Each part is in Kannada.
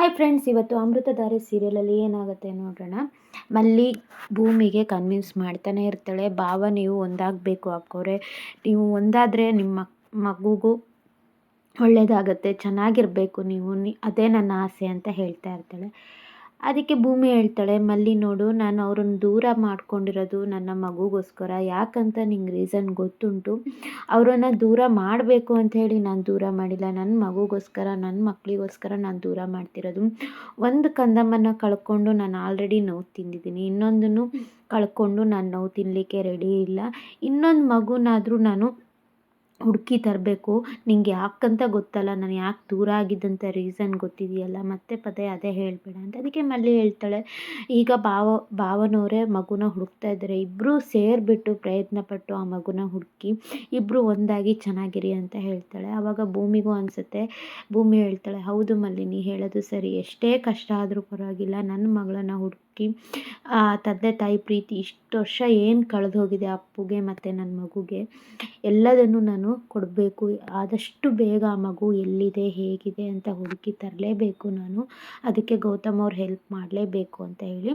ಹಾಯ್ ಫ್ರೆಂಡ್ಸ್, ಇವತ್ತು ಅಮೃತಧಾರೆ ಸೀರಿಯಲಲ್ಲಿ ಏನಾಗುತ್ತೆ ನೋಡೋಣ. ಮಲ್ಲಿ ಭೂಮಿಗೆ ಕನ್ವಿನ್ಸ್ ಮಾಡ್ತಾನೆ ಇರ್ತಾಳೆ, ಭಾವ ನೀವು ಒಂದಾಗಬೇಕು ಅಕ್ಕೋರೆ, ನೀವು ಒಂದಾದರೆ ನಿಮ್ಮ ಮಗುಗೂ ಒಳ್ಳೆಯದಾಗತ್ತೆ, ಚೆನ್ನಾಗಿರಬೇಕು ನೀವು, ಅದೇ ನನ್ನ ಆಸೆ ಅಂತ ಹೇಳ್ತಾ ಇರ್ತಾಳೆ. ಅದಕ್ಕೆ ಭೂಮಿ ಹೇಳ್ತಾಳೆ, ಮಲ್ಲಿ ನೋಡು, ನಾನು ಅವ್ರನ್ನ ದೂರ ಮಾಡ್ಕೊಂಡಿರೋದು ನನ್ನ ಮಗುಗೋಸ್ಕರ. ಯಾಕಂತ ನಿಂಗೆ ರೀಸನ್ ಗೊತ್ತುಂಟು. ಅವರನ್ನು ದೂರ ಮಾಡಬೇಕು ಅಂತ ಹೇಳಿ ನಾನು ದೂರ ಮಾಡಿಲ್ಲ, ನನ್ನ ಮಗುಗೋಸ್ಕರ, ನನ್ನ ಮಕ್ಕಳಿಗೋಸ್ಕರ ನಾನು ದೂರ ಮಾಡ್ತಿರೋದು. ಒಂದು ಕಂದಮ್ಮನ್ನು ಕಳ್ಕೊಂಡು ನಾನು ಆಲ್ರೆಡಿ ನೋವು ತಿಂದಿದ್ದೀನಿ, ಇನ್ನೊಂದನ್ನು ಕಳ್ಕೊಂಡು ನಾನು ನೋವು ತಿನ್ನಲಿಕ್ಕೆ ರೆಡಿ ಇಲ್ಲ. ಇನ್ನೊಂದು ಮಗುನಾದರೂ ನಾನು ಹುಡುಕಿ ತರಬೇಕು. ನಿಂಗೆ ಯಾಕಂತ ಗೊತ್ತಲ್ಲ, ನಾನು ಯಾಕೆ ದೂರ ಆಗಿದ್ದಂಥ ರೀಸನ್ ಗೊತ್ತಿದೆಯಲ್ಲ, ಮತ್ತೆ ಪದೇ ಅದೇ ಹೇಳಬೇಡ ಅಂತ. ಅದಕ್ಕೆ ಮಲ್ಲಿ ಹೇಳ್ತಾಳೆ, ಈಗ ಭಾವನವರೇ ಮಗುನ ಹುಡುಕ್ತಾ ಇದ್ದಾರೆ, ಇಬ್ಬರೂ ಸೇರಿಬಿಟ್ಟು ಪ್ರಯತ್ನಪಟ್ಟು ಆ ಮಗುನ ಹುಡುಕಿ ಇಬ್ಬರು ಒಂದಾಗಿ ಚೆನ್ನಾಗಿರಿ ಅಂತ ಹೇಳ್ತಾಳೆ. ಆವಾಗ ಭೂಮಿಗೂ ಅನಿಸುತ್ತೆ. ಭೂಮಿ ಹೇಳ್ತಾಳೆ, ಹೌದು ಮಲ್ಲಿ, ನೀ ಹೇಳೋದು ಸರಿ, ಎಷ್ಟೇ ಕಷ್ಟ ಆದರೂ ಪರವಾಗಿಲ್ಲ, ನನ್ನ ಮಗಳನ್ನ ಹುಡುಕಿ ತಂದೆ ತಾಯಿ ಪ್ರೀತಿ ಇಷ್ಟು ವರ್ಷ ಏನು ಕಳೆದು ಹೋಗಿದೆ ಅಪ್ಪುಗೆ ಮತ್ತು ನನ್ನ ಮಗುಗೆ, ಎಲ್ಲದನ್ನು ನಾನು ಕೊಡಬೇಕು. ಆದಷ್ಟು ಬೇಗ ಆ ಮಗು ಎಲ್ಲಿದೆ ಹೇಗಿದೆ ಅಂತ ಹುಡುಕಿ ತರಲೇಬೇಕು ನಾನು. ಅದಕ್ಕೆ ಗೌತಮ್ ಅವ್ರು ಹೆಲ್ಪ್ ಮಾಡಲೇಬೇಕು ಅಂತ ಹೇಳಿ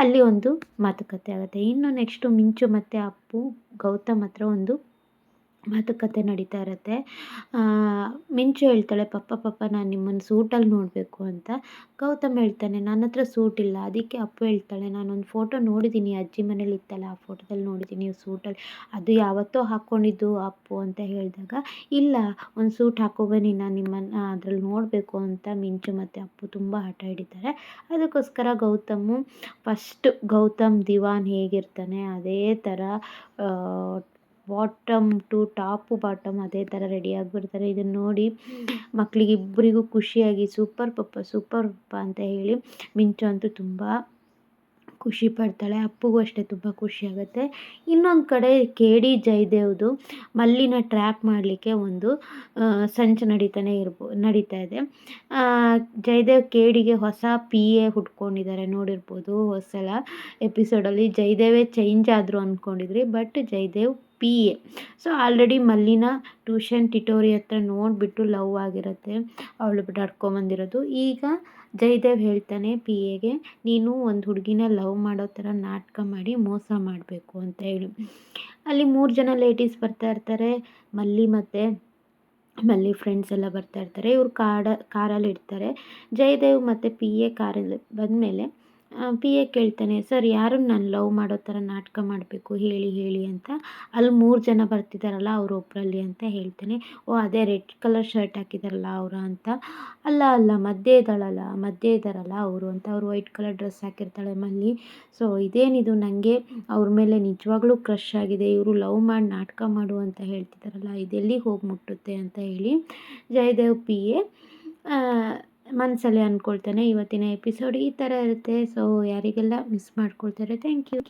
ಅಲ್ಲಿ ಒಂದು ಮಾತುಕತೆ ಆಗುತ್ತೆ. ಇನ್ನು ನೆಕ್ಸ್ಟು ಮಿಂಚು ಮತ್ತು ಅಪ್ಪು ಗೌತಮ್ ಹತ್ರ ಒಂದು ಮಾತುಕತೆ ನಡೀತಾ ಇರುತ್ತೆ. ಮಿಂಚು ಹೇಳ್ತಾಳೆ, ಪಪ್ಪ ನಾನು ನಿಮ್ಮನ್ನು ಸೂಟಲ್ಲಿ ನೋಡಬೇಕು ಅಂತ. ಗೌತಮ್ ಹೇಳ್ತಾನೆ, ನನ್ನ ಹತ್ರ ಸೂಟ್ ಇಲ್ಲ. ಅದಕ್ಕೆ ಅಪ್ಪು ಹೇಳ್ತಾಳೆ, ನಾನೊಂದು ಫೋಟೋ ನೋಡಿದ್ದೀನಿ, ಅಜ್ಜಿ ಮನೇಲಿ ಇತ್ತಲ್ಲ, ಆ ಫೋಟೋದಲ್ಲಿ ನೋಡಿದ್ದೀನಿ ಸೂಟಲ್ಲಿ, ಅದು ಯಾವತ್ತೋ ಹಾಕ್ಕೊಂಡಿದ್ದು ಅಪ್ಪು ಅಂತ ಹೇಳಿದಾಗ, ಇಲ್ಲ ಒಂದು ಸೂಟ್ ಹಾಕ್ಕೊಬನ್ನಿ, ನಾನು ನಿಮ್ಮನ್ನು ಅದರಲ್ಲಿ ನೋಡಬೇಕು ಅಂತ ಮಿಂಚು ಮತ್ತು ಅಪ್ಪು ತುಂಬ ಹಠ ಹಿಡಿತಾರೆ. ಅದಕ್ಕೋಸ್ಕರ ಗೌತಮ್ ದಿವಾನ್ ಹೇಗಿರ್ತಾನೆ ಅದೇ ಥರ ಬಾಟಮ್ ಟು ಬಾಟಮ್ ಅದೇ ಥರ ರೆಡಿಯಾಗಿಬಿಡ್ತಾರೆ. ಇದನ್ನು ನೋಡಿ ಮಕ್ಕಳಿಗಿಬ್ಬರಿಗೂ ಖುಷಿಯಾಗಿ ಸೂಪರ್ ಪಪ್ಪ ಅಂತ ಹೇಳಿ ಮಿಂಚು ಅಂತೂ ತುಂಬ ಖುಷಿ ಪಡ್ತಾಳೆ. ಅಪ್ಪುಗೂ ಅಷ್ಟೇ ತುಂಬ ಖುಷಿಯಾಗುತ್ತೆ. ಇನ್ನೊಂದು ಕಡೆ KD ಜಯದೇವ್ದು ಮಲ್ಲಿನ ಟ್ರ್ಯಾಪ್ ಮಾಡಲಿಕ್ಕೆ ಒಂದು ಸಂಚು ನಡೀತಾ ಇದೆ. ಜಯದೇವ್ KDಗೆ ಹೊಸ PA ಹುಡ್ಕೊಂಡಿದ್ದಾರೆ, ನೋಡಿರ್ಬೋದು ಹೊಸಲ ಎಪಿಸೋಡಲ್ಲಿ. ಜಯದೇವೇ ಚೇಂಜ್ ಆದರು ಅಂದ್ಕೊಂಡಿದ್ರಿ, but Jayadev PA. So already ಮಲ್ಲಿನ ಟ್ಯೂಷನ್ ಟಿಟೋರಿ ಹತ್ರ ನೋಡಿಬಿಟ್ಟು ಲವ್ ಆಗಿರುತ್ತೆ, ಅವಳು ನಡ್ಕೊಂಬಂದಿರೋದು. ಈಗ ಜಯದೇವ್ ಹೇಳ್ತಾನೆ PAಗೆ, ನೀನು ಒಂದು ಹುಡುಗಿನ ಲವ್ ಮಾಡೋ ಥರ ನಾಟಕ ಮಾಡಿ ಮೋಸ ಮಾಡಬೇಕು ಅಂತ ಹೇಳಿ. ಅಲ್ಲಿ 3 ಜನ ಲೇಡೀಸ್ ಬರ್ತಾ ಇರ್ತಾರೆ, ಮಲ್ಲಿ ಫ್ರೆಂಡ್ಸ್ ಎಲ್ಲ ಬರ್ತಾ ಇರ್ತಾರೆ. ಇವರು ಕಾರಲ್ಲಿ ಇರ್ತಾರೆ. ಜಯದೇವ್ ಮತ್ತು PA ಕಾರಲ್ಲಿ ಬಂದಮೇಲೆ PA ಕೇಳ್ತಾನೆ, ಸರ್ ಯಾರನ್ನು ನಾನು ಲವ್ ಮಾಡೋ ಥರ ನಾಟಕ ಮಾಡಬೇಕು ಹೇಳಿ ಅಂತ. ಅಲ್ಲಿ 3 ಜನ ಬರ್ತಿದ್ದಾರಲ್ಲ ಅವರೊಬ್ಬರಲ್ಲಿ ಅಂತ ಹೇಳ್ತಾನೆ. ಓ ಅದೇ ರೆಡ್ ಕಲರ್ ಶರ್ಟ್ ಹಾಕಿದಾರಲ್ಲ ಅವರ ಅಂತ. ಅಲ್ಲ ಮಧ್ಯೆ ಇದ್ದಾರಲ್ಲ ಅವರು ಅಂತ. ಅವರು ವೈಟ್ ಕಲರ್ ಡ್ರೆಸ್ ಹಾಕಿರ್ತಾಳೆ ಮಲ್ಲಿ. ಸೊ ಇದೇನಿದು, ನನಗೆ ಅವ್ರ ಮೇಲೆ ನಿಜವಾಗ್ಲೂ ಕ್ರಶ್ ಆಗಿದೆ, ಇವರು ಲವ್ ಮಾಡಿ ನಾಟಕ ಮಾಡು ಅಂತ ಹೇಳ್ತಿದ್ದಾರಲ್ಲ, ಇದೆಲ್ಲಿಗೆ ಹೋಗಿ ಮುಟ್ಟುತ್ತೆ ಅಂತ ಹೇಳಿ ಜಯದೇವ್ PA ಮನಸ್ಸಲ್ಲಿ ಅಂದ್ಕೊಳ್ತಾನೆ. ಇವತ್ತಿನ ಎಪಿಸೋಡ್ ಈ ಥರ ಇರುತ್ತೆ. ಸೊ ಯಾರಿಗೆಲ್ಲ ಮಿಸ್ ಮಾಡ್ಕೊಳ್ತಾರೆ, ಥ್ಯಾಂಕ್ ಯು.